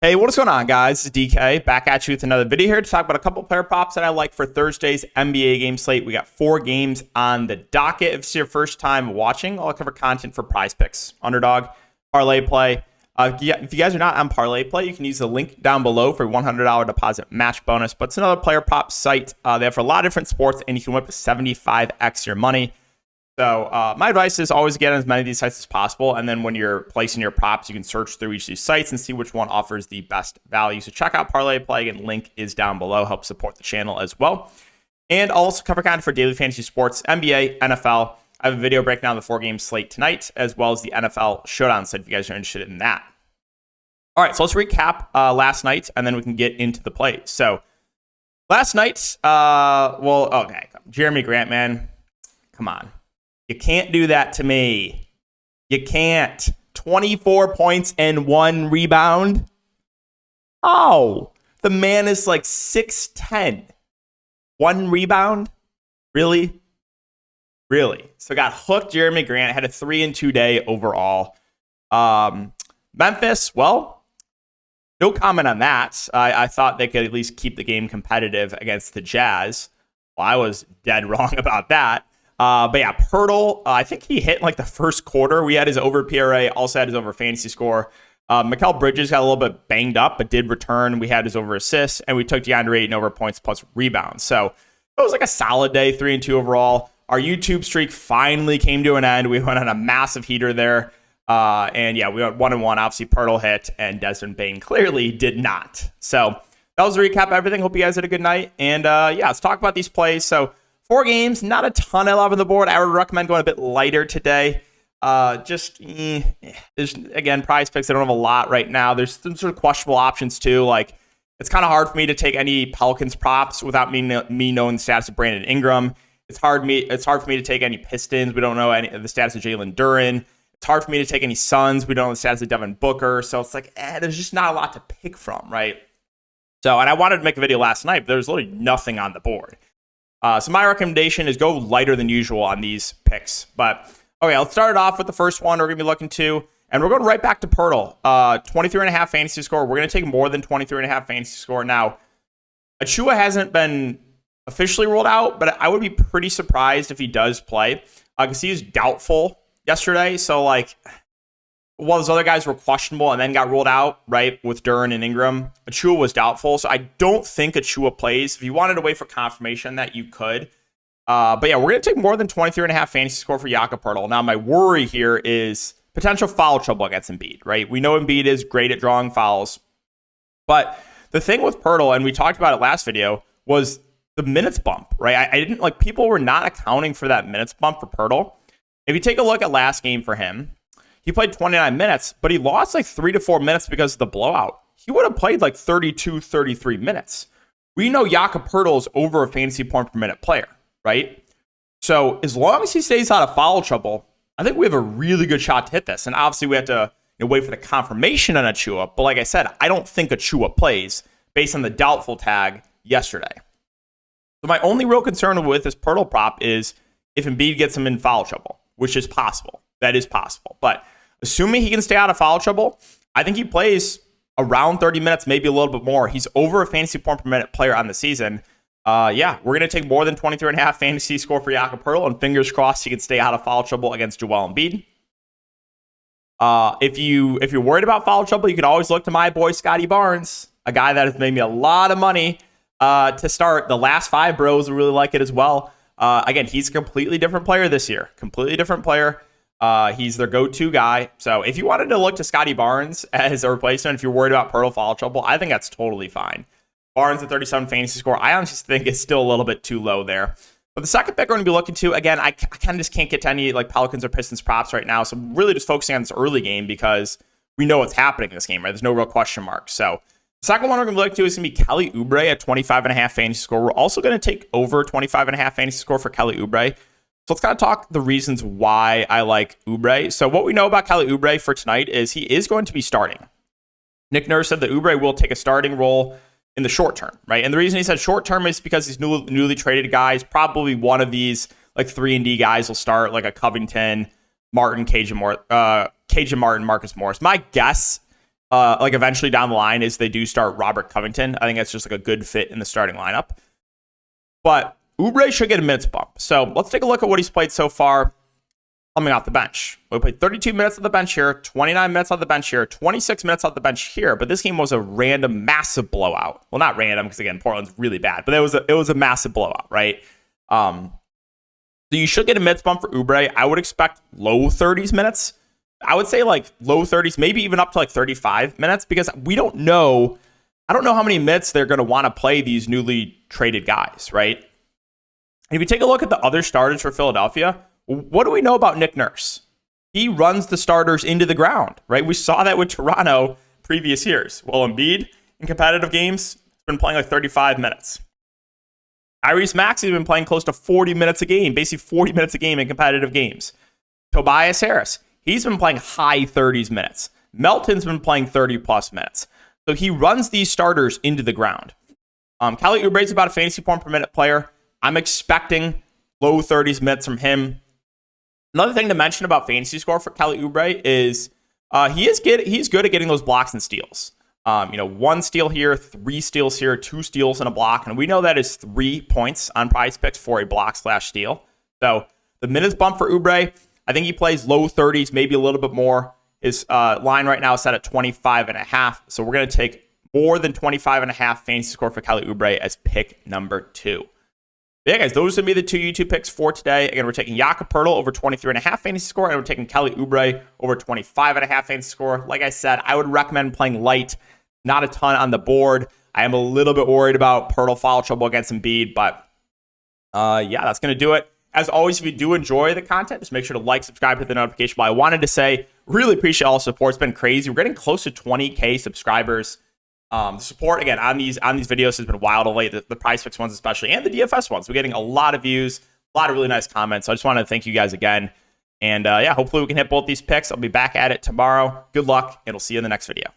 Hey, what is going on, guys? It's DK back at you with another video here to talk about a couple player props that I like for Thursday's NBA game slate. We got 4 games on the docket. If it's your first time watching, I'll cover content for PrizePicks, Underdog, Parlay Play. If you guys are not on Parlay Play, you can use the link down below for a $100 deposit match bonus. But it's another player prop site. They have for a lot of different sports, and you can whip 75x your money. So my advice is always get on as many of these sites as possible. And then when you're placing your props, you can search through each of these sites and see which one offers the best value. So check out Parlay Play. Again, link is down below. Help support the channel as well. And I'll also cover content for daily fantasy sports, NBA, NFL. I have a video breaking down the 4-game slate tonight, as well as the NFL Showdown site if you guys are interested in that. All right, so let's recap last night, and then we can get into the plays. So last night, Jeremy Grant, man, come on. You can't do that to me. You can't. 24 points and 1 rebound. Oh, the man is like 6'10". 1 rebound? Really? Really? So got hooked Jeremy Grant. Had a 3-2 day overall. Memphis, well, no comment on that. I thought they could at least keep the game competitive against the Jazz. Well, I was dead wrong about that. But yeah, Pirtle, I think he hit in like the first quarter. We had his over PRA, also had his over fantasy score. Mikal Bridges got a little bit banged up, but did return. We had his over assists, and we took DeAndre Ayton over points plus rebounds. So it was like a solid day, 3-2 overall. Our YouTube streak finally came to an end. We went on a massive heater there. And yeah, we went 1-1. Obviously, Pirtle hit, and Desmond Bane clearly did not. So that was a recap of everything. Hope you guys had a good night. And yeah, let's talk about these plays. So 4 games, not a ton I love on the board. I would recommend going a bit lighter today. There's, again, prize picks. I don't have a lot right now. There's some sort of questionable options too. Like, it's kind of hard for me to take any Pelicans props without me knowing the status of Brandon Ingram. It's hard for me to take any Pistons. We don't know any of the status of Jalen Duren. It's hard for me to take any Suns. We don't know the status of Devin Booker. So it's like, there's just not a lot to pick from, right? So, and I wanted to make a video last night, but there's literally nothing on the board. So my recommendation is go lighter than usual on these picks. But okay, let's start it off with the first one we're going to be looking to. And we're going right back to Pirtle. 23.5 fantasy score. We're going to take more than 23.5 fantasy score. Now, Achua hasn't been officially ruled out, but I would be pretty surprised if he does play. Because he was doubtful yesterday. So, like, while those other guys were questionable and then got ruled out, right, with Duren and Ingram, Achua was doubtful. So I don't think Achua plays. If you wanted to wait for confirmation that, you could. But yeah, we're going to take more than 23.5 fantasy score for Jakob Poeltl. Now, my worry here is potential foul trouble against Embiid, right? We know Embiid is great at drawing fouls. But the thing with Poeltl, and we talked about it last video, was the minutes bump, right? I didn't, like, people were not accounting for that minutes bump for Poeltl. If you take a look at last game for him, he played 29 minutes, but he lost like 3 to 4 minutes because of the blowout. He would have played like 32, 33 minutes. We know Jakob Poeltl is over a fantasy point per minute player, right? So as long as he stays out of foul trouble, I think we have a really good shot to hit this. And obviously we have to wait for the confirmation on Achua. But like I said, I don't think Achua plays based on the doubtful tag yesterday. So my only real concern with this Poeltl prop is if Embiid gets him in foul trouble, which is possible. That is possible. But assuming he can stay out of foul trouble, I think he plays around 30 minutes, maybe a little bit more. He's over a fantasy point per minute player on the season. Yeah, we're going to take more than 23.5 fantasy score for Jakob Poeltl, and fingers crossed he can stay out of foul trouble against Joel Embiid. If you're worried about foul trouble, you can always look to my boy Scotty Barnes, a guy that has made me a lot of money to start. The last 5 bros really like it as well. Again, he's a completely different player this year. Completely different player. He's their go-to guy. So if you wanted to look to Scotty Barnes as a replacement, if you're worried about Poeltl foul trouble, I think that's totally fine. Barnes at 37 fantasy score, I honestly think it's still a little bit too low there. But the second pick we're going to be looking to, again, I kind of just can't get to any like Pelicans or Pistons props right now. So I'm really just focusing on this early game because we know what's happening in this game, right? There's no real question mark. So the second one we're going to look to is going to be Kelly Oubre at 25.5 fantasy score. We're also going to take over 25.5 fantasy score for Kelly Oubre. So let's kind of talk the reasons why I like Oubre. So what we know about Kelly Oubre for tonight is he is going to be starting. Nick Nurse said that Oubre will take a starting role in the short term, right? And the reason he said short term is because he's newly traded guys. Probably one of these like 3-and-D guys will start, like a Covington, Martin, Cajun Martin, Marcus Morris. My guess like eventually down the line is they do start Robert Covington. I think that's just like a good fit in the starting lineup. But Oubre should get a minutes bump. So let's take a look at what he's played so far coming off the bench. We played 32 minutes on the bench here, 29 minutes on the bench here, 26 minutes on the bench here. But this game was a random, massive blowout. Well, not random because again, Portland's really bad, but it was a massive blowout, right? So you should get a minutes bump for Oubre. I would expect low 30s minutes. I would say like low 30s, maybe even up to like 35 minutes because we don't know. I don't know how many minutes they're going to want to play these newly traded guys, right? And if you take a look at the other starters for Philadelphia, what do we know about Nick Nurse? He runs the starters into the ground, right? We saw that with Toronto previous years. Well, Embiid in competitive games has been playing like 35 minutes. Tyrese Maxey has been playing close to 40 minutes a game, basically 40 minutes a game in competitive games. Tobias Harris, he's been playing high 30s minutes. Melton's been playing 30-plus minutes. So he runs these starters into the ground. Kelly Oubre is about a fantasy point per minute player. I'm expecting low 30s minutes from him. Another thing to mention about fantasy score for Kelly Oubre is he's good at getting those blocks and steals. 1 steal here, 3 steals here, 2 steals and a block. And we know that is 3 points on PrizePicks for a block/steal. So the minutes bump for Oubre, I think he plays low 30s, maybe a little bit more. His line right now is set at 25.5. So we're going to take more than 25.5 fantasy score for Kelly Oubre as pick number 2. Yeah, guys, those are going to be the 2 YouTube picks for today. Again, we're taking Jakob Poeltl over 23.5 fantasy score, and we're taking Kelly Oubre over 25.5 fantasy score. Like I said, I would recommend playing light, not a ton on the board. I am a little bit worried about Poeltl foul trouble against Embiid, but yeah, that's going to do it. As always, if you do enjoy the content, just make sure to like, subscribe, hit the notification bell. I wanted to say, really appreciate all the support. It's been crazy. We're getting close to 20K subscribers. The support, again, on these videos has been wild of late, the PrizePicks ones especially, and the DFS ones. We're getting a lot of views, a lot of really nice comments. So I just want to thank you guys again. And yeah, hopefully we can hit both these picks. I'll be back at it tomorrow. Good luck, and we'll see you in the next video.